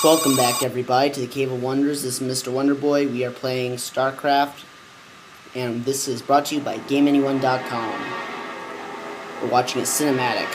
Welcome back, everybody, to the Cave of Wonders. This is Mr. Wonderboy. We are playing Starcraft, and this is brought to you by GameAnyone.com. We're watching a cinematic.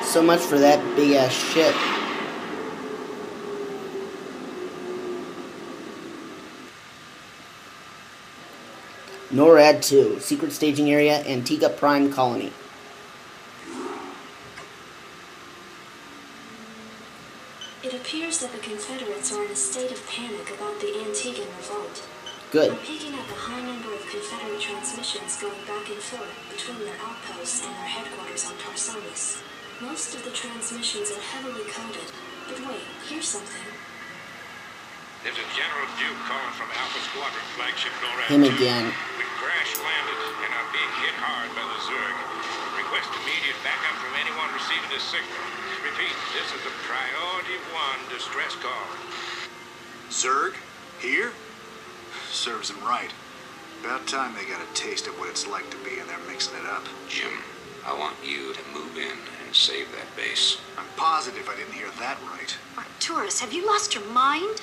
So much for that big ass ship. NORAD 2, Secret Staging Area, Antigua Prime Colony. It appears that the Confederates are in a state of panic about the Antiguan revolt. Good. I'm picking up a high number of Confederate transmissions going back and forth between their outposts and their headquarters on Tarsonis. Most of the transmissions are heavily coded. But wait, here's something. This is General Duke calling from Alpha Squadron, flagship NORAD 2. Him again. We crash-landed and are being hit hard by the Zerg. Request immediate backup from anyone receiving this signal. Repeat, this is a Priority 1 distress call. Zerg? Here? Serves them right. About time they got a taste of what it's like to be in there mixing it up. Jim, I want you to move in and save that base. I'm positive I didn't hear that right. Arcturus, have you lost your mind?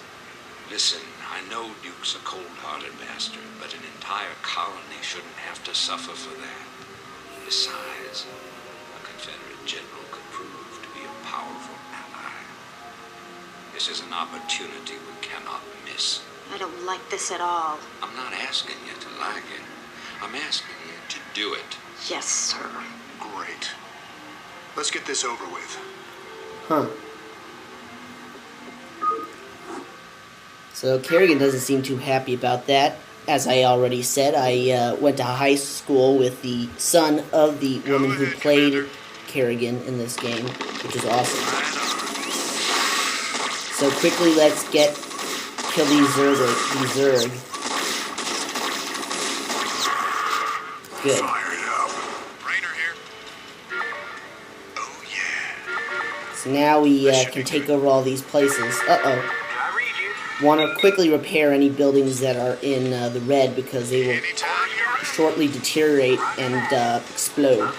Listen, I know Duke's a cold-hearted bastard, but an entire colony shouldn't have to suffer for that. Besides, a Confederate general could prove to be a powerful ally. This is an opportunity we cannot miss. I don't like this at all. I'm not asking you to like it. I'm asking you to do it. Yes, sir. Great. Let's get this over with. Huh. So Kerrigan doesn't seem too happy about that. As I already said, I went to high school with the son of the woman who played Kerrigan in this game, which is awesome. So quickly, let's kill these Zerg. Good. So now we can take over all these places. Uh-oh. Want to quickly repair any buildings that are in the red because they will shortly deteriorate and explode.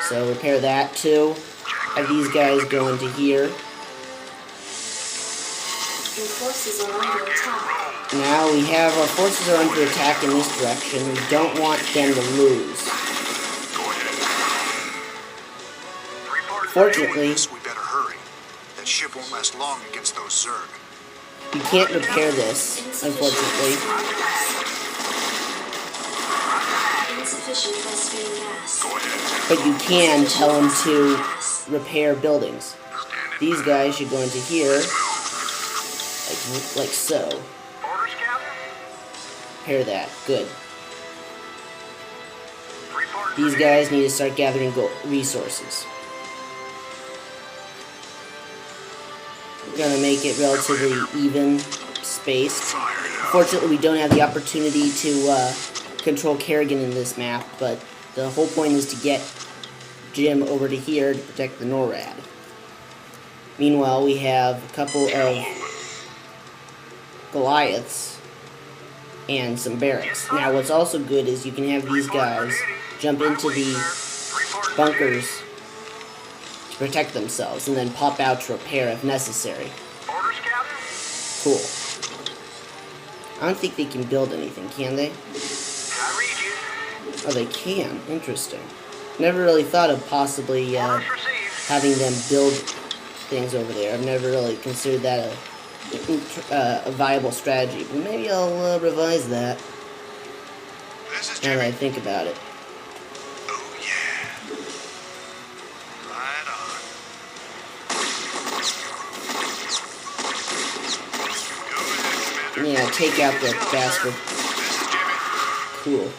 So repair that too. Have these guys go into here. Your forces are under attack. Now we have our forces are under attack in this direction. We don't want them to lose. Fortunately, we better hurry. That ship won't last long against those Zerg. you can't repair this, unfortunately. Insufficient phosphine gas. But you can tell them to repair buildings. These guys should go into here, like so. Repair that. Good. These guys need to start gathering resources. We're going to make it relatively even spaced. Fortunately, we don't have the opportunity to control Kerrigan in this map, but the whole point is to get Jim over to here to protect the NORAD. Meanwhile, we have a couple of Goliaths and some barracks. Now, what's also good is you can have these guys jump into the bunkers to protect themselves, and then pop out to repair if necessary. Cool. I don't think they can build anything, can they? Oh, they can. Interesting. Never really thought of possibly having them build things over there. I've never really considered that a viable strategy, but maybe I'll revise that now that I think about it. Yeah, take out that bastard. Cool.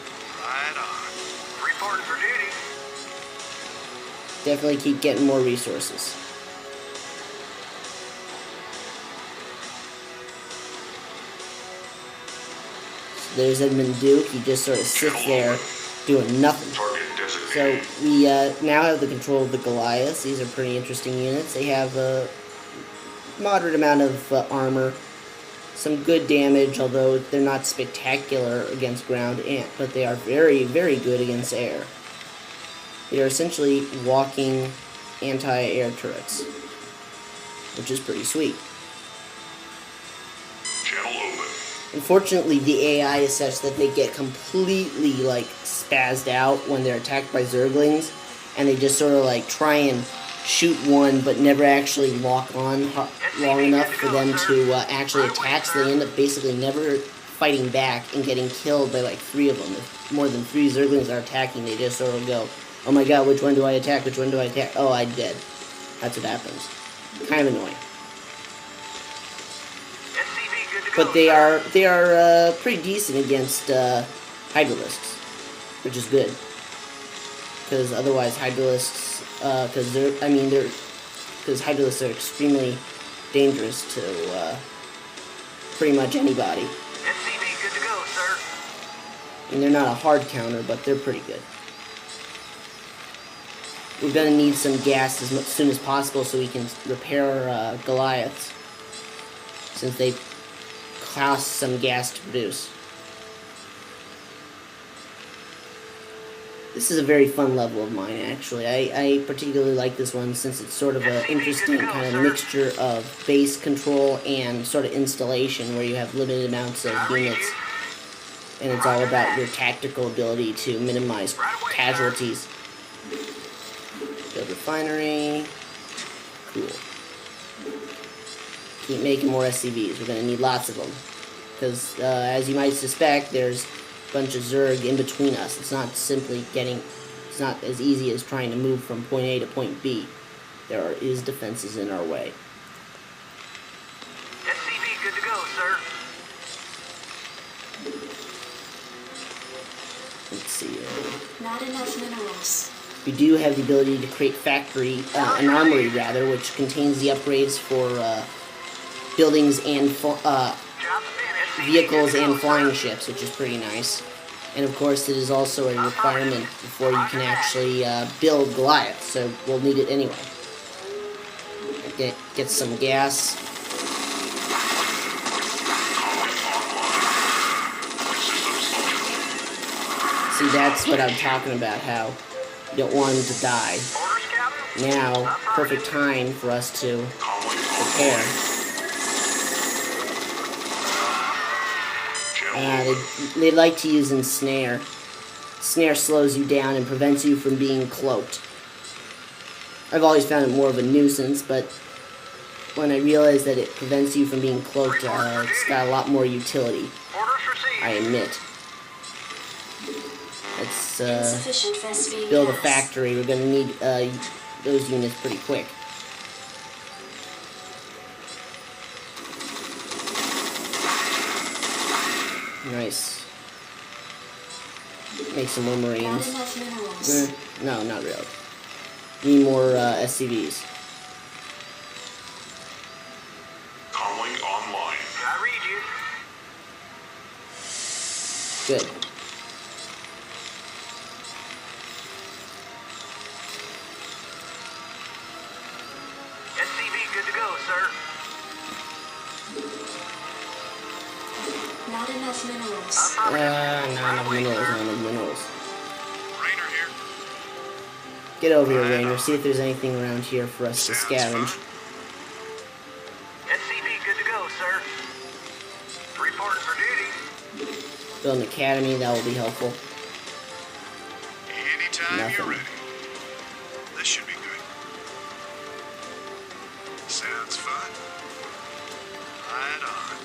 Definitely keep getting more resources. So there's Edmund Duke. He just sort of sits there doing nothing. So we now have the control of the Goliaths. These are pretty interesting units. They have a moderate amount of armor, some good damage, although they're not spectacular against ground, but they are very, very good against air. They are essentially walking anti-air turrets, which is pretty sweet. Channel open. Unfortunately, the AI is such that they get completely, like, spazzed out when they're attacked by Zerglings, and they just sort of, like, try and shoot one, but never actually lock on long enough for them to actually attack, so they end up basically never fighting back and getting killed by, like, 3 of them. If more than 3 Zerglings are attacking, they just sort of go, oh my god, which one do I attack, which one do I attack? Oh, I'm dead. That's what happens. Kind of annoying. But they are pretty decent against Hydralisks, which is good. Because otherwise Hydralisks, because Hydralisks are extremely dangerous to pretty much anybody. SCV good to go, sir. And they're not a hard counter, but they're pretty good. We're gonna need some gas as soon as possible so we can repair Goliaths, since they cost some gas to produce. This is a very fun level of mine, actually. I particularly like this one since it's sort of an interesting kind of mixture of base control and sort of installation where you have limited amounts of units, and it's all about your tactical ability to minimize casualties. Build refinery. Cool. Keep making more SCVs. We're going to need lots of them. Because, as you might suspect, there's a bunch of Zerg in between us. It's not simply getting... It's not as easy as trying to move from point A to point B. There is defenses in our way. SCV good to go, sir. Let's see. Not enough minerals. We do have the ability to create an armory rather, which contains the upgrades for buildings and vehicles and flying ships, which is pretty nice. And of course, it is also a requirement before you can actually build Goliath, so we'll need it anyway. Get some gas. See, that's what I'm talking about, how you don't want him to die. Now, perfect time for us to prepare. They like to use Ensnare. Snare slows you down and prevents you from being cloaked. I've always found it more of a nuisance, but when I realized that it prevents you from being cloaked, it's got a lot more utility, I admit. Let's build a factory. We're going to need those units pretty quick. Nice. Make some more Marines. No, not really. Need more SCVs. Calling online. I read you. Good. SCV good to go, sir. Not enough minerals. Not enough minerals, not enough minerals. Rainer here. Get over here, Rainer. See if there's anything around here for us to scavenge. SCV good to go, sir. Reporting for duty. Build an academy, that will be helpful. Anytime Nothing. you're ready. This should be good. Sounds fun. Right on.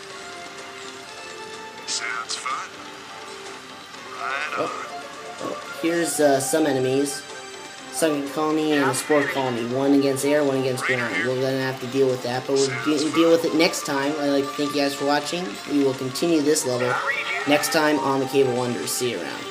Sounds fun. Right on. Oh, here's some enemies. Sunken colony and a spore colony. One against air, one against ground. We're gonna have to deal with that, but we'll deal with it next time. I'd like to thank you guys for watching. We will continue this level next time on the Cave of Wonders. See you around.